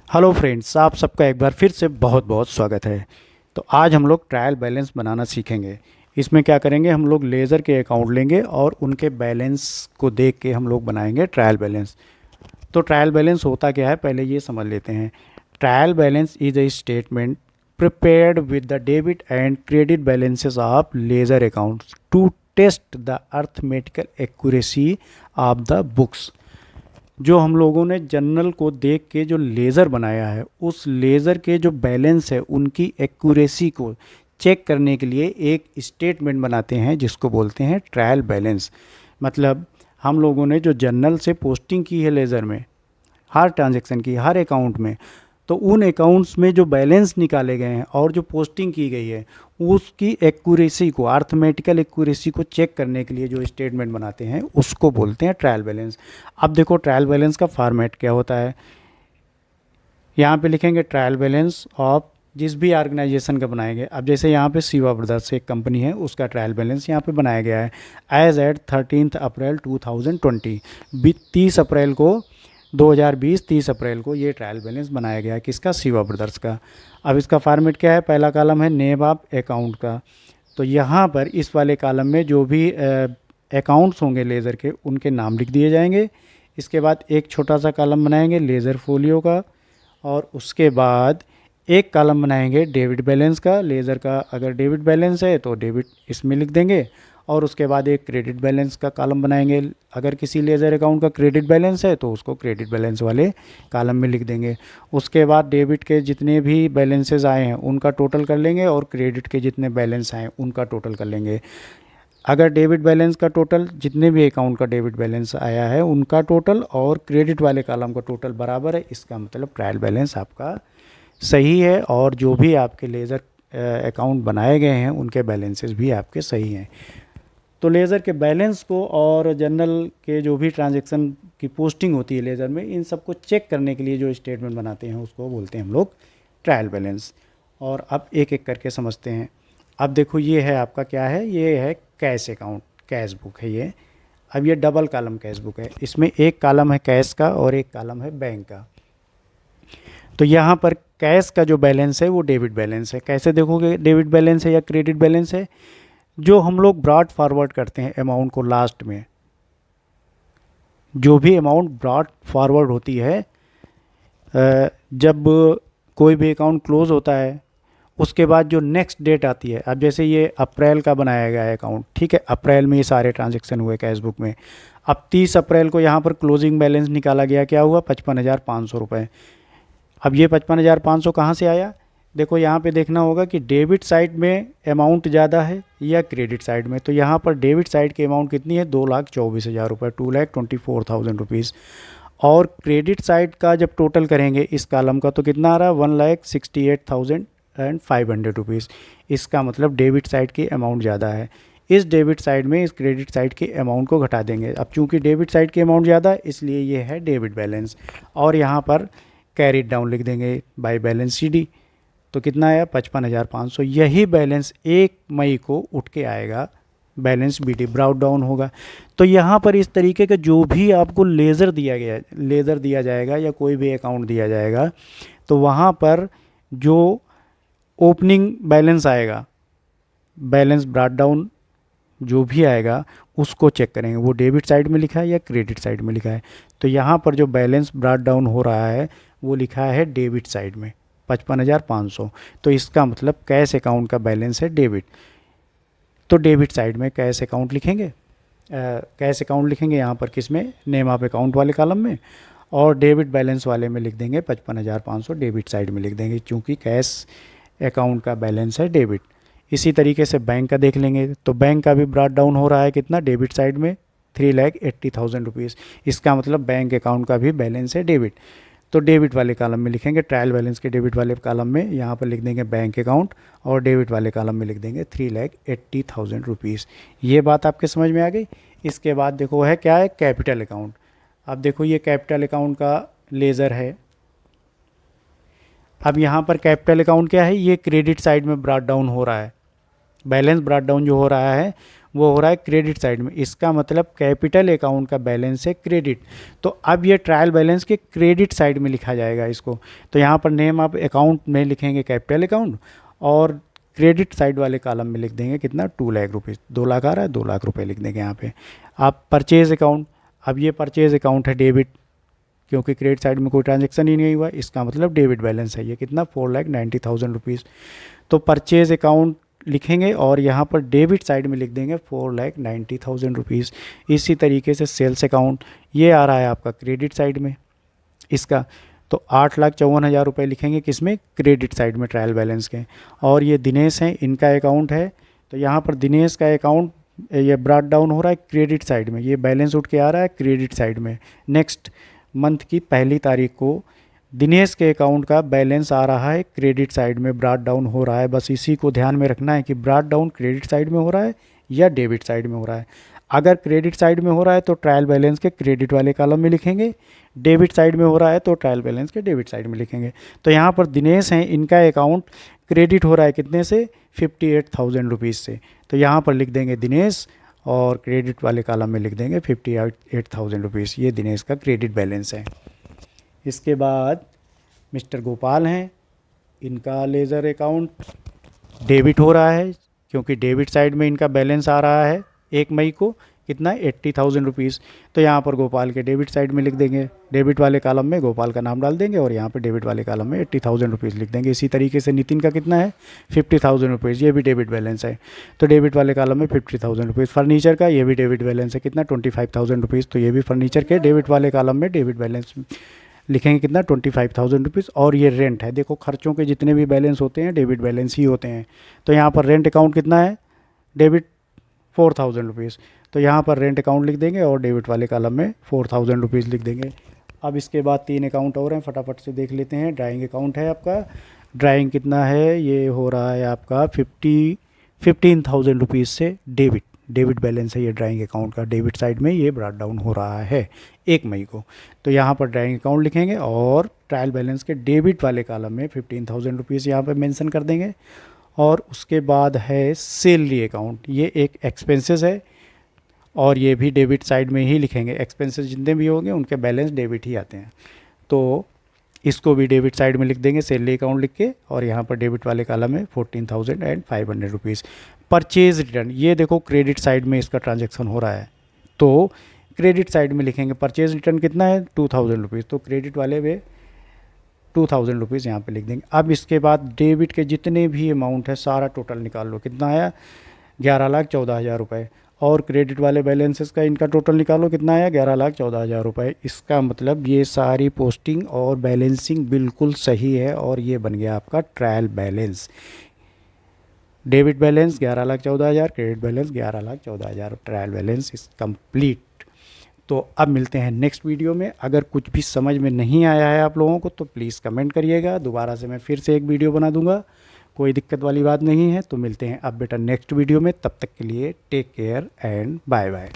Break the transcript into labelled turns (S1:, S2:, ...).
S1: Hello friends, आप सबका एक बार फिर से बहुत बहुत स्वागत है। तो आज हम लोग ट्रायल बैलेंस बनाना सीखेंगे। इसमें क्या करेंगे, हम लोग लेज़र के अकाउंट लेंगे और उनके बैलेंस को देख के हम लोग बनाएंगे ट्रायल बैलेंस। तो ट्रायल बैलेंस होता क्या है, पहले ये समझ लेते हैं। Trial balance is a statement prepared with the debit and credit balances of ledger accounts to test the arithmetical accuracy of the books। जो हम लोगों ने जर्नल को देख के जो लेज़र बनाया है, उस लेज़र के जो बैलेंस है उनकी एक्यूरेसी को चेक करने के लिए एक स्टेटमेंट बनाते हैं जिसको बोलते हैं ट्रायल बैलेंस। मतलब हम लोगों ने जो जर्नल से पोस्टिंग की है लेज़र में, हर ट्रांजैक्शन की, हर अकाउंट में, तो उन अकाउंट्स में जो बैलेंस निकाले गए हैं और जो पोस्टिंग की गई है उसकी एक्यूरेसी को, अर्थमेटिकल एक्यूरेसी को चेक करने के लिए जो स्टेटमेंट बनाते हैं उसको बोलते हैं ट्रायल बैलेंस। अब देखो ट्रायल बैलेंस का फॉर्मेट क्या होता है। यहाँ पे लिखेंगे ट्रायल बैलेंस ऑफ जिस भी ऑर्गेनाइजेशन का बनाएंगे। अब जैसे यहाँ पे शिवा ब्रदर्स एक कंपनी है, उसका ट्रायल बैलेंस यहाँ पे बनाया गया है एज एट 13 अप्रैल 2020। 30 अप्रैल को 2020 30 अप्रैल को ये ट्रायल बैलेंस बनाया गया है। किसका? शिवा ब्रदर्स का। अब इसका फॉर्मेट क्या है? पहला कॉलम है नेम ऑफ अकाउंट का। तो यहाँ पर इस वाले कॉलम में जो भी अकाउंट्स होंगे लेज़र के, उनके नाम लिख दिए जाएंगे। इसके बाद एक छोटा सा कॉलम बनाएंगे लेज़र फोलियो का, और उसके बाद एक कॉलम बनाएंगे डेबिट बैलेंस का। लेज़र का अगर डेबिट बैलेंस है तो डेबिट इसमें लिख देंगे, और उसके बाद एक क्रेडिट बैलेंस का कॉलम बनाएंगे। अगर किसी लेज़र अकाउंट का क्रेडिट बैलेंस है तो उसको क्रेडिट बैलेंस वाले कॉलम में लिख देंगे। उसके बाद डेबिट के जितने भी बैलेंसेस आए हैं उनका टोटल कर लेंगे, और क्रेडिट के जितने बैलेंस आए हैं उनका टोटल कर लेंगे। अगर डेबिट बैलेंस का टोटल, जितने भी अकाउंट का डेबिट बैलेंस आया है उनका टोटल और क्रेडिट वाले कॉलम का टोटल बराबर है, इसका मतलब ट्रायल बैलेंस आपका सही है, और जो भी आपके लेज़र अकाउंट बनाए गए हैं उनके बैलेंसेस भी आपके सही हैं। तो लेज़र के बैलेंस को और जर्नल के जो भी ट्रांजैक्शन की पोस्टिंग होती है लेज़र में, इन सबको चेक करने के लिए जो स्टेटमेंट बनाते हैं उसको बोलते हैं हम लोग ट्रायल बैलेंस। और अब एक एक करके समझते हैं। अब देखो ये है आपका, क्या है? ये है कैश अकाउंट, कैश बुक है ये। अब ये डबल कॉलम कैश बुक है, इसमें एक कॉलम है कैश का और एक कॉलम है बैंक का। तो यहाँ पर कैश का जो बैलेंस है वो डेबिट बैलेंस है। कैसे देखोगे डेबिट बैलेंस है या क्रेडिट बैलेंस है? जो हम लोग ब्रॉड फॉरवर्ड करते हैं अमाउंट को लास्ट में, जो भी अमाउंट ब्रॉड फॉरवर्ड होती है, जब कोई भी अकाउंट क्लोज होता है उसके बाद जो नेक्स्ट डेट आती है। अब जैसे ये अप्रैल का बनाया गया है अकाउंट, ठीक है, अप्रैल में ये सारे ट्रांजैक्शन हुए कैश बुक में। अब 30 अप्रैल को यहाँ पर क्लोजिंग बैलेंस निकाला गया, क्या हुआ? 55,500 रुपये। अब ये 55,500 कहाँ से आया? देखो यहाँ पे देखना होगा कि डेबिट साइड में अमाउंट ज़्यादा है या क्रेडिट साइड में। तो यहाँ पर डेबिट साइड की अमाउंट कितनी है? 2,24,000 रुपये, 2,24,000 रुपीज़। और क्रेडिट साइड का जब टोटल करेंगे इस कॉलम का तो कितना आ रहा है? 1,68,500 रुपीज़। इसका मतलब डेबिट साइड की अमाउंट ज़्यादा है। इस डेबिट साइड में इस क्रेडिट साइड के अमाउंट को घटा देंगे। अब चूंकि डेबिट साइड की अमाउंट ज़्यादा है इसलिए ये है डेबिट बैलेंस, और यहाँ पर कैरी डाउन लिख देंगे बाय बैलेंस CD। तो कितना आया? 55,500। यही बैलेंस 1 मई को उठ के आएगा, बैलेंस BD ब्राउट डाउन होगा। तो यहाँ पर इस तरीके का जो भी आपको लेज़र दिया जाएगा या कोई भी अकाउंट दिया जाएगा, तो वहाँ पर जो ओपनिंग बैलेंस आएगा, बैलेंस ब्राउट डाउन जो भी आएगा उसको चेक करेंगे वो डेबिट साइड में लिखा है या क्रेडिट साइड में लिखा है। तो यहाँ पर जो बैलेंस ब्राउट डाउन हो रहा है वो लिखा है डेबिट साइड में, 55,500। तो इसका मतलब कैश अकाउंट का बैलेंस है डेबिट। तो डेबिट साइड में कैश अकाउंट लिखेंगे, कैश अकाउंट लिखेंगे यहाँ पर किस में? नेम ऑफ अकाउंट वाले कॉलम में, और डेबिट बैलेंस वाले में लिख देंगे 55,500, डेबिट साइड में लिख देंगे क्योंकि कैश अकाउंट का बैलेंस है डेबिट। इसी तरीके से बैंक का देख लेंगे, तो बैंक का भी ब्रॉट डाउन हो रहा है कितना? डेबिट साइड में 3,80,000 रुपीज़। इसका मतलब बैंक अकाउंट का भी बैलेंस है डेबिट। तो डेबिट वाले कॉलम में लिखेंगे ट्रायल बैलेंस के डेबिट वाले कॉलम में यहाँ पर लिख देंगे बैंक अकाउंट, और डेबिट वाले कॉलम में लिख देंगे 3,80,000 रुपीज़। ये बात आपके समझ में आ गई। इसके बाद देखो है क्या है? Capital account. अब देखो ये कैपिटल अकाउंट का लेज़र है। अब यहाँ पर कैपिटल अकाउंट क्या है? ये क्रेडिट साइड में ब्रॉट डाउन हो रहा है, बैलेंस ब्रॉट डाउन जो हो रहा है वो हो रहा है क्रेडिट साइड में। इसका मतलब कैपिटल अकाउंट का बैलेंस है क्रेडिट। तो अब ये ट्रायल बैलेंस के क्रेडिट साइड में लिखा जाएगा इसको। तो यहाँ पर नेम आप अकाउंट में लिखेंगे कैपिटल अकाउंट, और क्रेडिट साइड वाले कॉलम में लिख देंगे कितना, 2 लाख रुपये, 2 लाख आ रहा है, 2 लाख रुपए लिख देंगे यहाँ पे। आप परचेज अकाउंट, अब ये परचेज अकाउंट है डेबिट, क्योंकि क्रेडिट साइड में कोई ट्रांजेक्शन ही नहीं हुआ, इसका मतलब डेबिट बैलेंस है ये कितना, 4,90,000 रुपीज़। तो परचेज अकाउंट लिखेंगे और यहाँ पर डेबिट साइड में लिख देंगे 4,90,000 रुपीज़। इसी तरीके से सेल्स अकाउंट, ये आ रहा है आपका क्रेडिट साइड में इसका, तो 8,54,000 रुपये लिखेंगे किसमें, क्रेडिट साइड में ट्रायल बैलेंस के। और ये दिनेश हैं, इनका अकाउंट है, तो यहाँ पर दिनेश का अकाउंट ये ब्रॉट डाउन हो रहा है क्रेडिट साइड में, ये बैलेंस उठ के आ रहा है क्रेडिट साइड में। नेक्स्ट मंथ की 1 तारीख को दिनेश के अकाउंट का बैलेंस आ रहा है क्रेडिट साइड में, ब्रॉट डाउन हो रहा है। बस इसी को ध्यान में रखना है कि ब्रॉट डाउन क्रेडिट साइड में हो रहा है या डेबिट साइड में हो रहा है। अगर क्रेडिट साइड में हो रहा है तो ट्रायल बैलेंस के क्रेडिट वाले कॉलम में लिखेंगे, डेबिट साइड में हो रहा है तो ट्रायल बैलेंस के डेबिट साइड में लिखेंगे। तो यहाँ पर दिनेश हैं, इनका अकाउंट क्रेडिट हो रहा है कितने से, 58,000 रुपीज़ से। तो यहाँ पर लिख देंगे दिनेश, और क्रेडिट वाले कॉलम में लिख देंगे 58,000 रुपीज़। ये दिनेश का क्रेडिट बैलेंस है। इसके बाद मिस्टर गोपाल हैं, इनका लेज़र अकाउंट डेबिट हो रहा है, क्योंकि डेबिट साइड में इनका बैलेंस आ रहा है 1 मई को कितना, 80,000 रुपीज़। तो यहाँ पर गोपाल के डेबिट साइड में लिख देंगे, डेबिट वाले कॉलम में गोपाल का नाम डाल देंगे और यहाँ पर डेबिट वाले कॉलम में 80,000 रुपीज़ लिख देंगे। इसी तरीके से नितिन का कितना है, 50,000 रुपीज़, ये भी डेबिट बैलेंस है, तो डेबिट वाले कॉलम में 50,000 रुपीज़। फर्नीचर का ये भी डेबिट बैलेंस है कितना, 25,000 रुपीज़, तो ये भी फर्नीचर के डेबिट वाले कॉलम में डेबिट बैलेंस लिखेंगे कितना, 25,000 रुपीज़। और ये रेंट है, देखो खर्चों के जितने भी बैलेंस होते हैं डेबिट बैलेंस ही होते हैं। तो यहाँ पर रेंट अकाउंट कितना है, डेबिट 4,000 रुपीज़, तो यहाँ पर रेंट अकाउंट लिख देंगे और डेबिट वाले कॉलम में 4,000 रुपीज़ लिख देंगे। अब इसके बाद 3 अकाउंट और हैं, फटाफट से देख लेते हैं। ड्राइंग अकाउंट है आपका, ड्राइंग कितना है, ये हो रहा है आपका 15,000 रुपीज़ से डेबिट बैलेंस है ये ड्राइंग अकाउंट का, डेबिट साइड में ये ब्रॉट डाउन हो रहा है 1 मई को। तो यहाँ पर ड्राइंग अकाउंट लिखेंगे और ट्रायल बैलेंस के डेबिट वाले कॉलम में 15,000 रुपीज़ यहाँ पर मेंशन कर देंगे। और उसके बाद है सैलरी अकाउंट, ये एक एक्सपेंसेस है और ये भी डेबिट साइड में ही लिखेंगे। एक्सपेंसेस जितने भी होंगे उनके बैलेंस डेबिट ही आते हैं, तो इसको भी डेबिट साइड में लिख देंगे सैलरी अकाउंट लिख के, और यहाँ पर डेबिट वाले कॉलम में 14,500 रुपीज़। परचेज रिटर्न, ये देखो क्रेडिट साइड में इसका ट्रांजैक्शन हो रहा है, तो क्रेडिट साइड में लिखेंगे परचेज रिटर्न कितना है, 2,000 रुपीज़, तो क्रेडिट वाले में 2,000 रुपीज़ यहाँ पे लिख देंगे। अब इसके बाद डेबिट के जितने भी अमाउंट है सारा टोटल निकाल लो, कितना आया, 11,14,000 रुपये। और क्रेडिट वाले बैलेंसेस का इनका टोटल निकालो, कितना आया, 11,14,000 रुपये। इसका मतलब ये सारी पोस्टिंग और बैलेंसिंग बिल्कुल सही है, और ये बन गया आपका trial balance. Debit balance 11,14,000, credit balance 11,14,000, trial balance is complete. तो अब मिलते हैं नेक्स्ट वीडियो में। अगर कुछ भी समझ में नहीं आया है आप लोगों को तो प्लीज़ कमेंट करिएगा, दोबारा से मैं फिर से एक वीडियो बना दूंगा, कोई दिक्कत वाली बात नहीं है। तो मिलते हैं अब बेटा नेक्स्ट वीडियो में, तब तक के लिए take care and bye bye.